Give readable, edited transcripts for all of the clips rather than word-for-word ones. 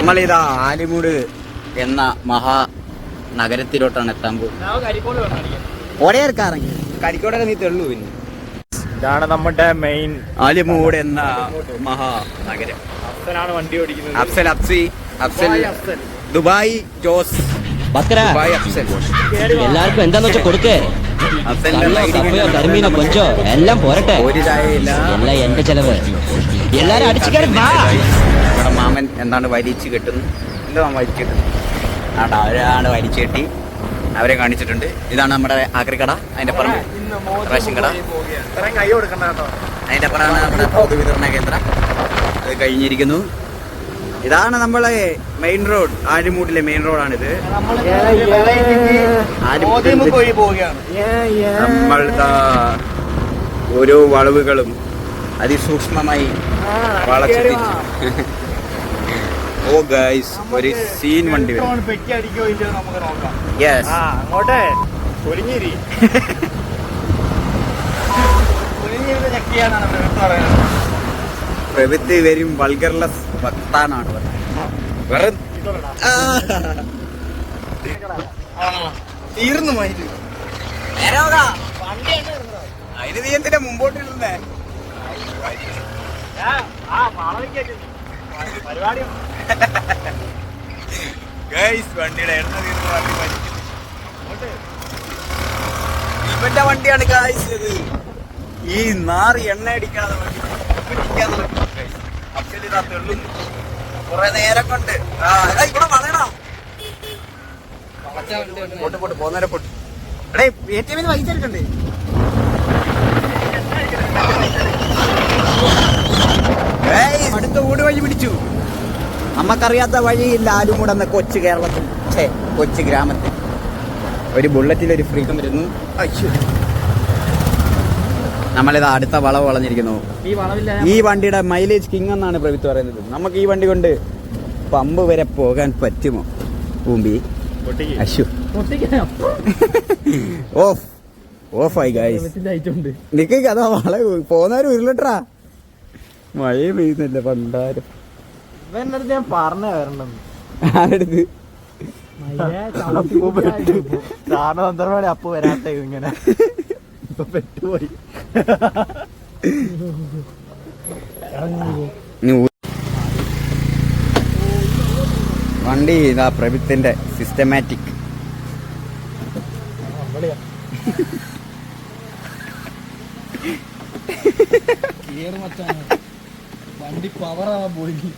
നമ്മളിതാ ആലിമൂട് എന്ന മഹാ നഗരത്തിലോട്ടാണ് എത്താൻ പോകുന്നത്. ഒരേർക്കാറങ്ങി കരിക്കോടൊക്കെ നീ തെള്ളു. പിന്നെ ഇതാണ് നമ്മുടെ മെയിൻ ആലിമൂട് എന്ന മഹാ നഗരം. അഫ്സലാണ് വണ്ടി ഓടിക്കുന്നത്. Afzal Dubai Jose Dubai Afzal. എല്ലാവർക്കും എന്താന്ന് വെച്ചാൽ കൊടുക്കേ. കരിമീനോ കൊഞ്ചോ എല്ലാം പോരട്ടെ. ഒരു ചായയില്ല, എല്ലാം എന്റെ ചെലവ്. എല്ലാരും അടിച്ചു കയറി. നമ്മുടെ മാമൻ എന്താണ് വലിച്ചു കെട്ടുന്നു. എന്താ മാമ വലിച്ചു കെട്ടുന്നു? ആടാ അവരാണ് വലിച്ചു കെട്ടി അവരെ കാണിച്ചിട്ടുണ്ട്. ഇതാണ് നമ്മുടെ ആക്രിക്കട. അതിന്റെ അപ്പുറം റേഷൻ കട. അതിന്റെ അപ്പുറമാണ് നമ്മുടെ പൊതുവിതരണ കേന്ദ്രം. അത് കഴിഞ്ഞിരിക്കുന്നു. ഇതാണ് നമ്മളെ മെയിൻ റോഡ്. ആലിമൂടിലെ മെയിൻ റോഡാണിത്. നമ്മൾ ഓരോ വളവുകളും അതിസൂക്ഷ്മമായി വളച്ചിട്ട് ഓ ഗൈസ് ഒരു സീൻ വണ്ടി വരും. യെസ് അങ്ങോട്ടെ പൊരിഞ്ഞിരി പ്രവൃത്തി വരും വൾഗർലെസ് വക്താനാണ് തീർന്നു. അതിന് നീ എന്തിനാ മുമ്പോട്ടിരുന്നേ? വണ്ടിയുടെ എണ്ണ തീർന്നു. ഇവന്റെ വണ്ടിയാണ് ഗായ്സ് ഇത്. ഈ നാറി എണ്ണ അടിക്കാതെ തെള്ളുന്നു കൊറേ നേരം കൊണ്ട്. ഇവിടെ വളയണോ പോട്ട് പോന്നേരെ പൊട്ട്. എടേ ATM വഹിച്ചെടുക്കണ്ടേ? അടുത്ത ഊട് വഴി പിടിച്ചു. നമ്മക്കറിയാത്ത വഴിയില്ല ആലുമൂട് എന്ന കൊച്ചു കേരളത്തിൽ, കൊച്ചു ഗ്രാമത്തിൽ. ഒരു ബുള്ളറ്റിൽ ഒരു ഫ്രീക്കം വരുന്നു. നമ്മളിത് അടുത്ത വളവ് വളഞ്ഞിരിക്കുന്നു. ഈ വണ്ടിയുടെ മൈലേജ് കിങ് എന്നാണ് പ്രവിത്ത് പറയുന്നത്. നമുക്ക് ഈ വണ്ടി കൊണ്ട് പമ്പ് വരെ പോകാൻ പറ്റുമോ? പൂമ്പി അശു ഓഫായി ഗൈസ്. നിക്ക് അതാ വളവ് പോന്നാരും ഉരുളട്ടാ. മഴ പെയ്യുന്നില്ല പണ്ടാരും. ഞാൻ പറഞ്ഞ വരണ്ടെന്ന് ആരെടുത്ത് സാറിന് അപ്പു വരാത്ത ഇങ്ങനെ ഇപ്പൊ പെട്ടുപോയി. വണ്ടി ഇതാ പ്രവിത്തിന്റെ സിസ്റ്റമാറ്റിക്. വണ്ടി പവറാവാൻ പോയി.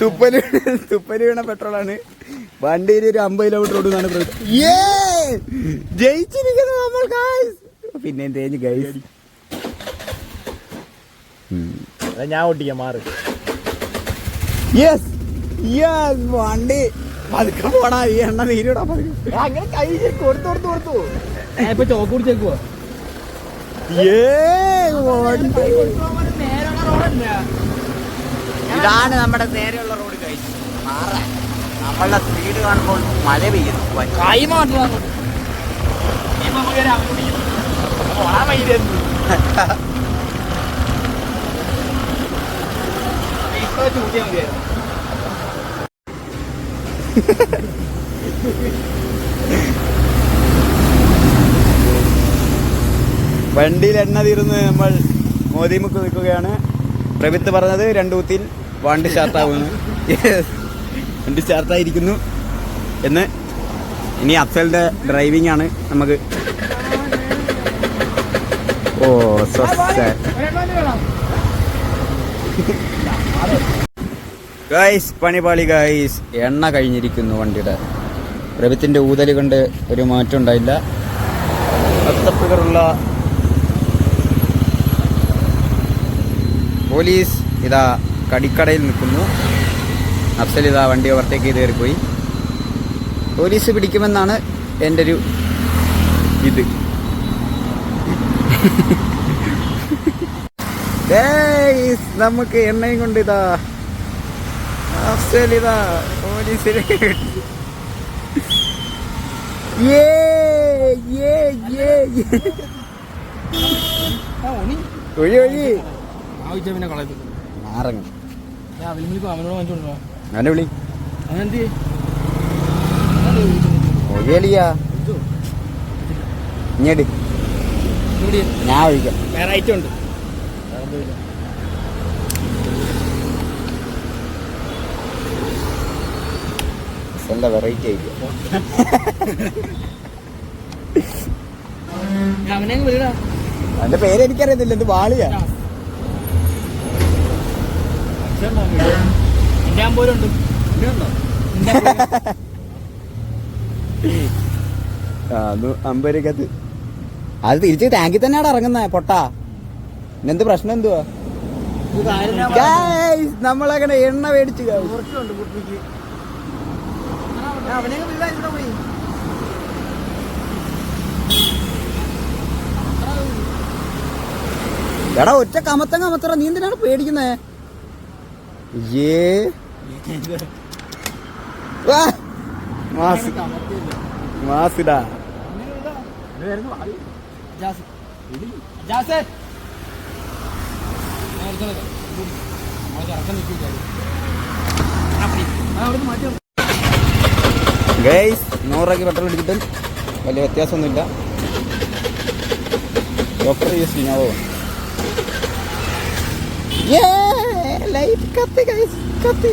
തുപ്പല് വീണ പെട്രോളാണ്. വണ്ടിയിൽ ഒരു 50 കിലോമീറ്റർ ഓടുന്നതാണ് ജയിച്ചിരിക്കുന്നു നമ്മൾ ഗൈസ്. പിന്നെ തേഞ്ഞ് ഗൈസ്. ഞാൻ ഓട്ടിക്കാം മാറി. യെസ് വണ്ടി പതുക്കെ പോടാ. ഈ എണ്ണ നീരിടാ പതുക്കെ. അങ്ങനെ കൈ കൊടുത്തു ഇപ്പൊ ചോക്ക് കുടിച്ചേക്കുവാ. ഇതാണ് നമ്മുടെ നേരെയുള്ള റോഡ് കഴിച്ചു. നമ്മളുടെ സ്പീഡ് കാണുമ്പോൾ മഴ പെയ്യുന്നു. കൈ മാറ്റാ വണ്ടിയിൽ എണ്ണ തീർന്ന് നമ്മൾ മോദിമുക്ക് നിൽക്കുകയാണ്. പ്രവിത്ത് പറഞ്ഞത് 2 കുത്തിൽ വണ്ടി സ്റ്റാർട്ടാവുന്നു. വണ്ടി സ്റ്റാർട്ടായിരിക്കുന്നു എന്ന്. ഇനി അഫ്സലിന്റെ ഡ്രൈവിംഗ് ആണ് നമുക്ക്. ഓ ഗൈസ് പണിപാളി ഗൈസ്. എണ്ണ കഴിഞ്ഞിരിക്കുന്നു വണ്ടിയുടെ. പ്രവിത്തിന്റെ ഊതല് കൊണ്ട് ഒരു മാറ്റം ഉണ്ടായില്ല. 10 ഫിഗറുള്ള പോലീസ് ഇതാ കടിക്കടയിൽ നിൽക്കുന്നു. അഫ്സൽ ഇതാ വണ്ടി ഓവർടേക്ക് ചെയ്ത് കയറിപ്പോയി. പോലീസ് പിടിക്കുമെന്നാണ് എൻ്റെ ഒരു ഇത്. നമുക്ക് എണ്ണയും കൊണ്ട് ഇതാ അഫ്സൽ ഇതാ പോലീസിനെ ഒഴി മാറങ്ങ ഞാൻ അവലിമിലേക്ക് അവനോട് വാങ്ങിച്ചോണ്ടോ അവനെ വിളി അവനെന്ത് ഒഴിയലിയാ ഇങ്ങോട്ട് ഞാൻ ഒഴിക്കാം. വേറെ ഐറ്റം ഉണ്ട് എന്താ വെറൈറ്റി ആയിരിക്കും. അവനെ വിളിടാ അവന്റെ പേര് എനിക്കറിയത്തില്ല. എന്ത് വാളിയാ? എന്റെ അമ്പോരുണ്ട് അത് അമ്പരക്കത്ത് അത് തിരിച്ച് ടാങ്കിൽ തന്നെയാണ് ഇറങ്ങുന്ന പൊട്ടാ. എന്ത് പ്രശ്നം എന്തുവാ? Guys, നമ്മളങ്ങനെ എണ്ണ മേടിച്ചു. എടാ ഒറ്റ കമത്തറ നീ എന്തിനാണ് പേടിക്കുന്നേ? മാസിടാ ഗൈസ് 100 രൂപയ്ക്ക് പെട്രോൾ അടിച്ചിട്ടും വലിയ വ്യത്യാസമൊന്നുമില്ല. ഡോക്ടർ യൂസ് ചെയ്യാവോ? ലൈറ്റ് കത്തി ഗൈസ് കത്തി.